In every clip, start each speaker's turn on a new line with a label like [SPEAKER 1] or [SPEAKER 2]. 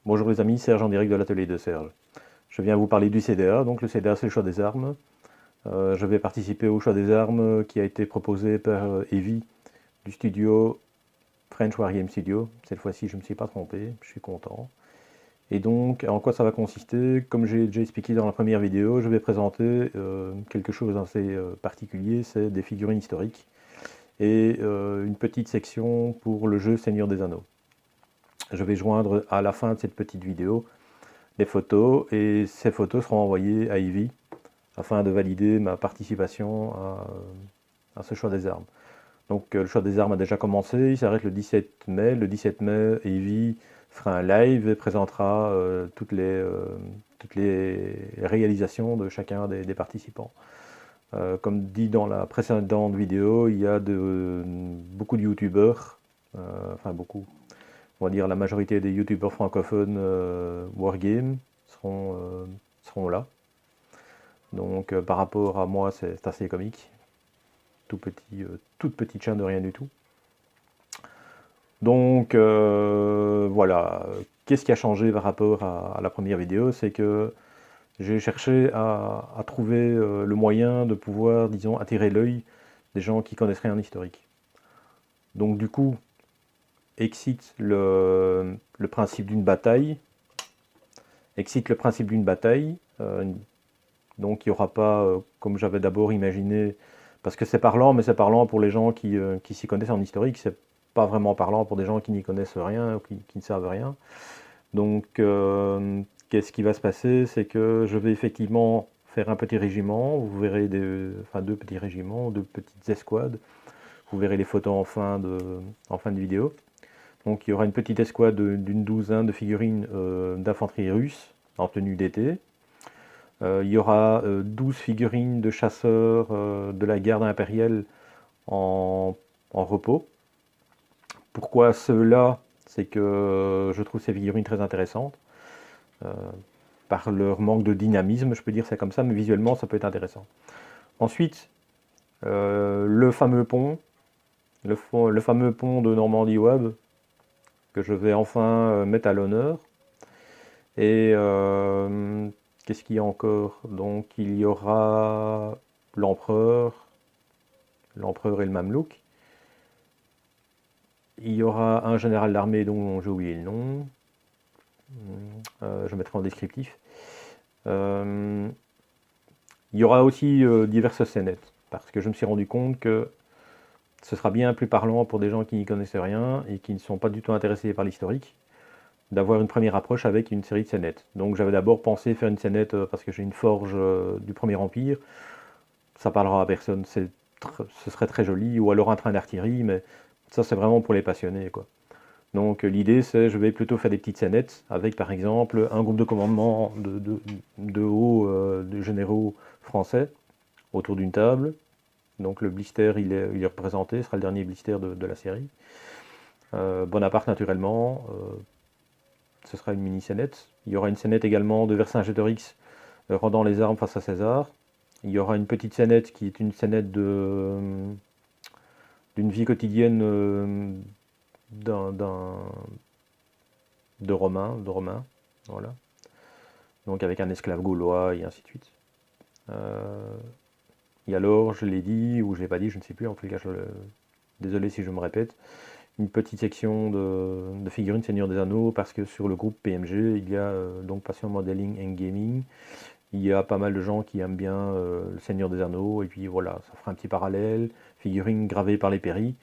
[SPEAKER 1] Bonjour les amis, Serge en direct de l'atelier de Serge. Je viens vous parler du CDA. Donc le CDA, c'est le choix des armes. Je vais participer au choix des armes qui a été proposé par Evie du studio French Wargame Studio. Cette fois-ci, je ne me suis pas trompé, je suis content. Et donc, en quoi ça va consister? Comme j'ai déjà expliqué dans la première vidéo, je vais présenter quelque chose d'assez particulier, c'est des figurines historiques et une petite section pour le jeu Seigneur des Anneaux. Je vais joindre à la fin de cette petite vidéo les photos et ces photos seront envoyées à Ivy afin de valider ma participation à ce choix des armes. Donc le choix des armes a déjà commencé, il s'arrête le 17 mai. Le 17 mai, Ivy fera un live et présentera toutes les réalisations de chacun des participants. Comme dit dans la précédente vidéo, il y a beaucoup de youtubeurs, enfin beaucoup, on va dire la majorité des youtubeurs francophones Wargame seront là. Donc par rapport à moi, c'est assez comique. Toute petite chaîne de rien du tout. Donc voilà, qu'est-ce qui a changé par rapport à la première vidéo? C'est que j'ai cherché à trouver le moyen de pouvoir, disons, attirer l'œil des gens qui connaissent rien en historique. Donc du coup, excite le principe d'une bataille. Excite le principe d'une bataille. Donc il n'y aura pas, comme j'avais d'abord imaginé, parce que c'est parlant, mais c'est parlant pour les gens qui s'y connaissent en historique, c'est pas vraiment parlant pour des gens qui n'y connaissent rien, ou qui ne savent rien. Donc qu'est-ce qui va se passer? C'est que je vais effectivement faire un petit régiment, vous verrez deux petits régiments, deux petites escouades, vous verrez les photos en fin de vidéo. Donc il y aura une petite escouade d'une douzaine de figurines d'infanterie russe en tenue d'été. Il y aura 12 figurines de chasseurs de la garde impériale en repos. Pourquoi ceux-là? C'est que je trouve ces figurines très intéressantes. Par leur manque de dynamisme, je peux dire ça comme ça, mais visuellement ça peut être intéressant. Ensuite, le fameux pont, le fameux pont de Normandie-Wab, que je vais enfin mettre à l'honneur. Et qu'est-ce qu'il y a encore? Donc il y aura l'empereur et le mamelouk. Il y aura un général d'armée dont j'ai oublié le nom. Je mettrai en descriptif. Il y aura aussi diverses scénettes, parce que je me suis rendu compte que ce sera bien plus parlant pour des gens qui n'y connaissent rien et qui ne sont pas du tout intéressés par l'historique, d'avoir une première approche avec une série de scénettes. Donc j'avais d'abord pensé faire une scénette parce que j'ai une forge du Premier Empire. Ça parlera à personne, ce serait très joli, ou alors un train d'artillerie, mais ça c'est vraiment pour les passionnés, quoi. Donc l'idée c'est, je vais plutôt faire des petites scénettes avec par exemple un groupe de commandement de hauts de généraux français autour d'une table. Donc le blister il est représenté, ce sera le dernier blister de la série. Bonaparte naturellement, ce sera une mini scénette. Il y aura une scénette également de Vercingétorix rendant les armes face à César. Il y aura une petite scénette qui est une scénette d'une vie quotidienne de Romain, voilà. Donc avec un esclave gaulois et ainsi de suite. Et alors, je l'ai dit ou je l'ai pas dit, je ne sais plus, en tout cas, désolé si je me répète, une petite section de figurines Seigneur des Anneaux, parce que sur le groupe PMG, il y a donc Passion Modeling and Gaming. Il y a pas mal de gens qui aiment bien le Seigneur des Anneaux, et puis voilà, ça fera un petit parallèle. Figurines gravées par les Perry.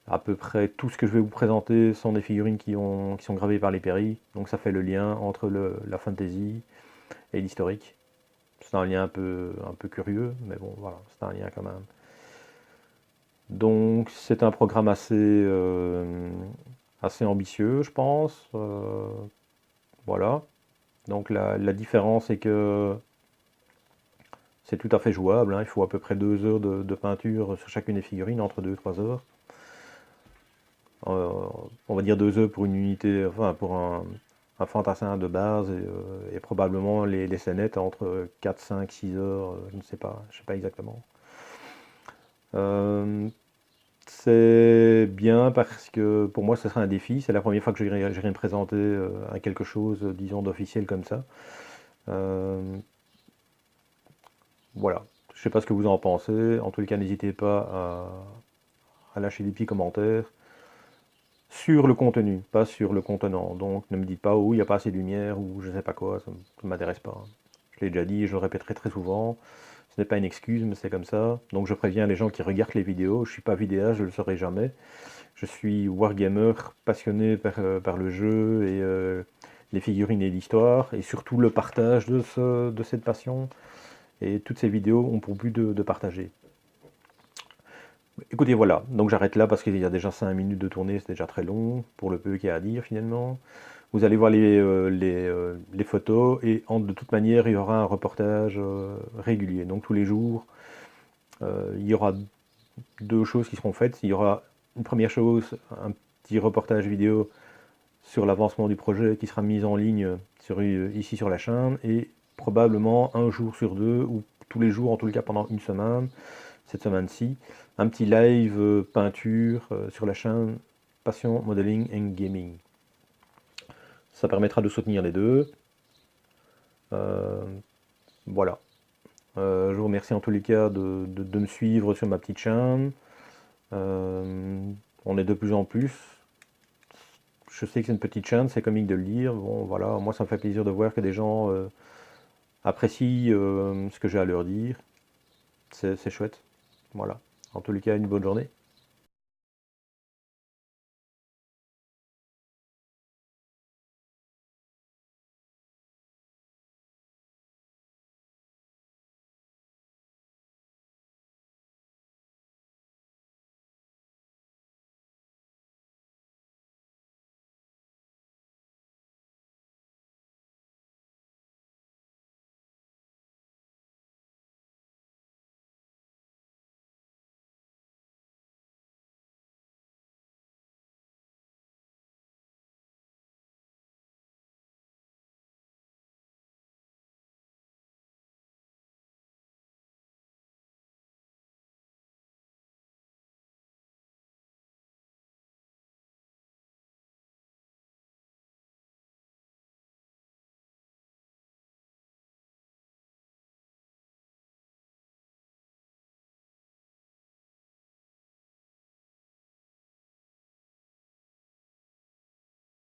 [SPEAKER 1] À peu près tout ce que je vais vous présenter sont des figurines qui sont gravées par les Perry, donc ça fait le lien entre la fantasy et l'historique. C'est un lien un peu curieux, mais bon, voilà, c'est un lien quand même. Donc c'est un programme assez ambitieux, je pense. Voilà. Donc la différence est que c'est tout à fait jouable, hein. Il faut à peu près 2 heures de peinture sur chacune des figurines, entre 2 et 3 heures. On va dire 2 heures pour une unité, enfin pour un fantassin de base, et probablement les scénettes entre 4, 5, 6 heures, je ne sais pas exactement. C'est trouvais bien parce que pour moi, ce serait un défi. C'est la première fois que j'irai me présenter à quelque chose, disons, d'officiel comme ça. Euh, voilà. Je sais pas ce que vous en pensez. En tout cas, n'hésitez pas à lâcher des petits commentaires sur le contenu, pas sur le contenant. Donc ne me dites pas, oh, il n'y a pas assez de lumière ou je sais pas quoi, ça ne m'intéresse pas. Je l'ai déjà dit, je le répéterai très souvent. Ce n'est pas une excuse, mais c'est comme ça. Donc je préviens les gens qui regardent les vidéos. Je ne suis pas vidéaste, je ne le serai jamais. Je suis wargamer, passionné par le jeu et les figurines et l'histoire, et surtout le partage de cette passion. Et toutes ces vidéos ont pour but de partager. Écoutez, voilà, donc j'arrête là parce qu'il y a déjà 5 minutes de tournée, c'est déjà très long pour le peu qu'il y a à dire finalement. Vous allez voir les photos et de toute manière il y aura un reportage régulier. Donc tous les jours, il y aura deux choses qui seront faites. Il y aura une première chose, un petit reportage vidéo sur l'avancement du projet qui sera mis en ligne ici sur la chaîne et probablement un jour sur deux ou tous les jours en tout cas pendant une semaine, cette semaine-ci, un petit live peinture sur la chaîne Passion Modeling and Gaming. Ça permettra de soutenir les deux. Voilà. Je vous remercie en tous les cas de me suivre sur ma petite chaîne. On est de plus en plus. Je sais que c'est une petite chaîne, c'est comique de le dire. Bon, voilà, moi ça me fait plaisir de voir que des gens apprécient ce que j'ai à leur dire. C'est chouette. Voilà. En tous les cas, une bonne journée.